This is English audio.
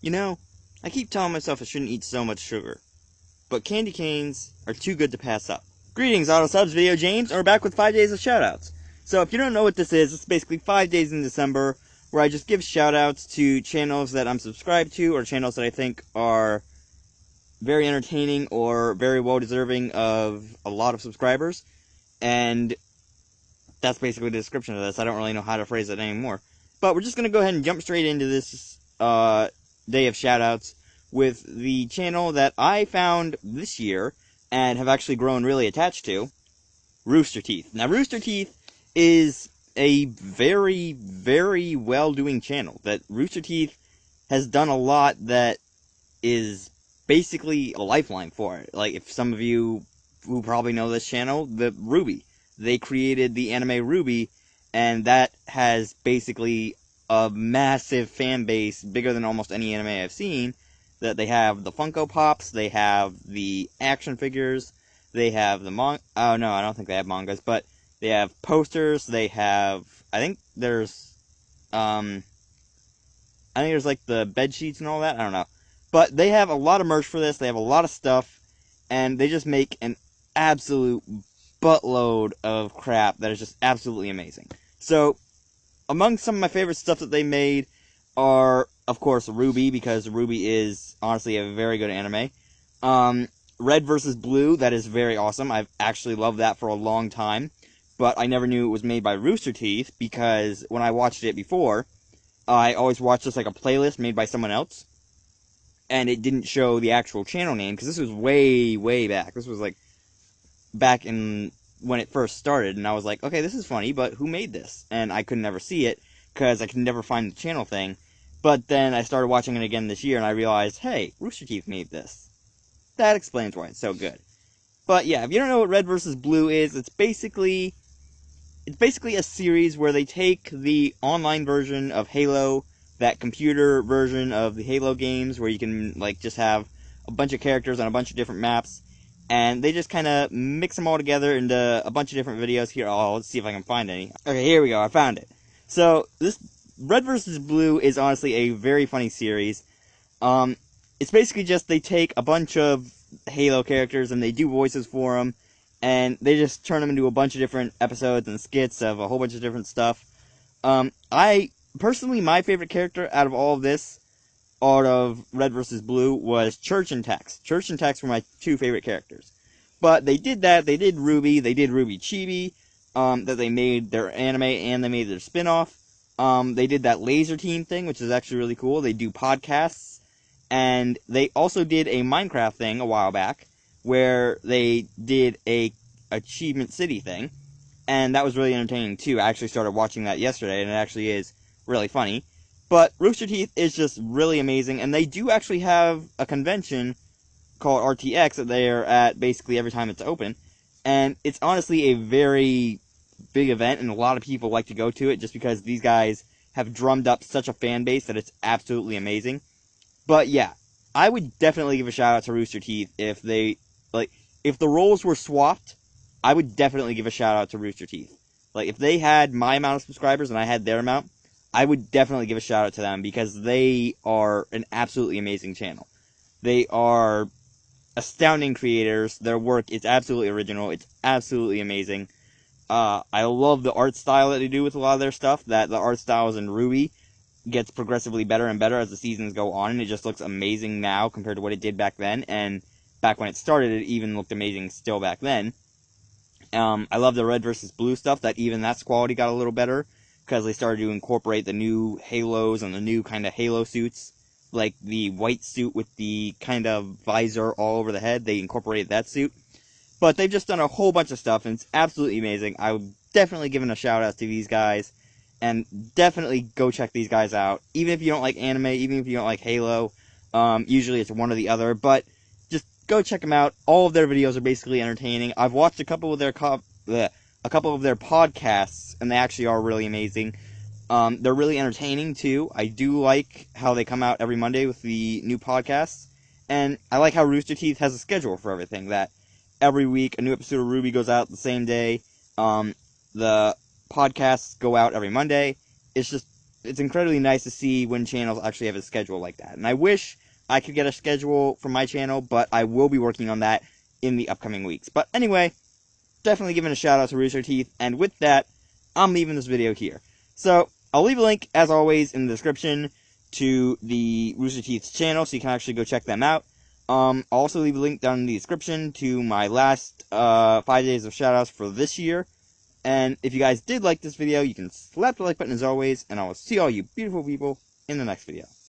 You know, I keep telling myself I shouldn't eat so much sugar, but candy canes are too good to pass up. Greetings, Auto Subs, VideoJames, and we're back with 5 Days of Shoutouts. So if you don't know what this is, it's basically 5 days in December where I just give shoutouts to channels that I'm subscribed to or channels that I think are very entertaining or very well deserving of a lot of subscribers. And that's basically the description of this. I don't really know how to phrase it anymore. But we're just going to go ahead and jump straight into this day of shoutouts with the channel that I found this year and have actually grown really attached to, Rooster Teeth. Now, Rooster Teeth is a very, very well-doing channel. That Rooster Teeth has done a lot that is basically a lifeline for it. Like, if some of you who probably know this channel, the Ruby. They created the anime Ruby, and that has basically a massive fan base, bigger than almost any anime I've seen. That they have the Funko Pops, they have the action figures, they have the oh no, I don't think they have mangas, but they have posters, they have, I think there's like the bed sheets and all that, I don't know. But they have a lot of merch for this, they have a lot of stuff, and they just make an absolute buttload of crap that is just absolutely amazing. So, among some of my favorite stuff that they made are, of course, Ruby, because Ruby is honestly a very good anime. Red vs. Blue, that is very awesome. I've actually loved that for a long time, but I never knew it was made by Rooster Teeth, because when I watched it before, I always watched this like a playlist made by someone else, and it didn't show the actual channel name, because this was way, way back. This was like back in when it first started, and I was like, okay, this is funny, but who made this? And I could never see it, because I could never find the channel thing. But then I started watching it again this year, and I realized, hey, Rooster Teeth made this. That explains why it's so good. But yeah, if you don't know what Red vs. Blue is, it's basically a series where they take the online version of Halo, that computer version of the Halo games, where you can like just have a bunch of characters on a bunch of different maps, and they just kind of mix them all together into a bunch of different videos. Here, let's see if I can find any. Okay, here we go, I found it. So, this Red vs. Blue is honestly a very funny series. It's basically just they take a bunch of Halo characters and they do voices for them, and they just turn them into a bunch of different episodes and skits of a whole bunch of different stuff. Personally, my favorite character out of all of this, out of Red vs. Blue, was Church and Tex. Church and Tex were my two favorite characters. But they did that, they did Ruby Chibi, that they made their anime and they made their spin-off. They did that Laser Team thing, which is actually really cool. They do podcasts, and they also did a Minecraft thing a while back, where they did a Achievement City thing, and that was really entertaining too. I actually started watching that yesterday, and it actually is really funny. But Rooster Teeth is just really amazing, and they do actually have a convention called RTX that they are at basically every time it's open, and it's honestly a very big event, and a lot of people like to go to it just because these guys have drummed up such a fan base that it's absolutely amazing. But yeah, I would definitely give a shout out to Rooster Teeth if they, if the roles were swapped, I would definitely give a shout out to Rooster Teeth. Like, if they had my amount of subscribers and I had their amount, I would definitely give a shout out to them, because they are an absolutely amazing channel. They are astounding creators. Their work is absolutely original. It's absolutely amazing. I love the art style that they do with a lot of their stuff, that the art styles in Ruby gets progressively better and better as the seasons go on, and it just looks amazing now compared to what it did back then, and back when it started, it even looked amazing still back then. I love the Red vs. Blue stuff, that even that's quality got a little better, because they started to incorporate the new Halos and the new kind of Halo suits, like the white suit with the kind of visor all over the head. They incorporated that suit. But they've just done a whole bunch of stuff, and it's absolutely amazing. I would definitely give a shout out to these guys, and definitely go check these guys out. Even if you don't like anime, even if you don't like Halo, usually it's one or the other, but just go check them out. All of their videos are basically entertaining. I've watched a couple of their podcasts, and they actually are really amazing. They're really entertaining too. I do like how they come out every Monday with the new podcasts, and I like how Rooster Teeth has a schedule for everything, that every week a new episode of Ruby goes out the same day. The podcasts go out every Monday. It's just it's incredibly nice to see when channels actually have a schedule like that. And I wish I could get a schedule for my channel, but I will be working on that in the upcoming weeks. But anyway, definitely giving a shout out to Rooster Teeth, and with that, I'm leaving this video here. So, I'll leave a link, as always, in the description to the Rooster Teeth's channel, so you can actually go check them out. I'll also leave a link down in the description to my last 5 days of shoutouts for this year. And if you guys did like this video, you can slap the like button as always, and I will see all you beautiful people in the next video.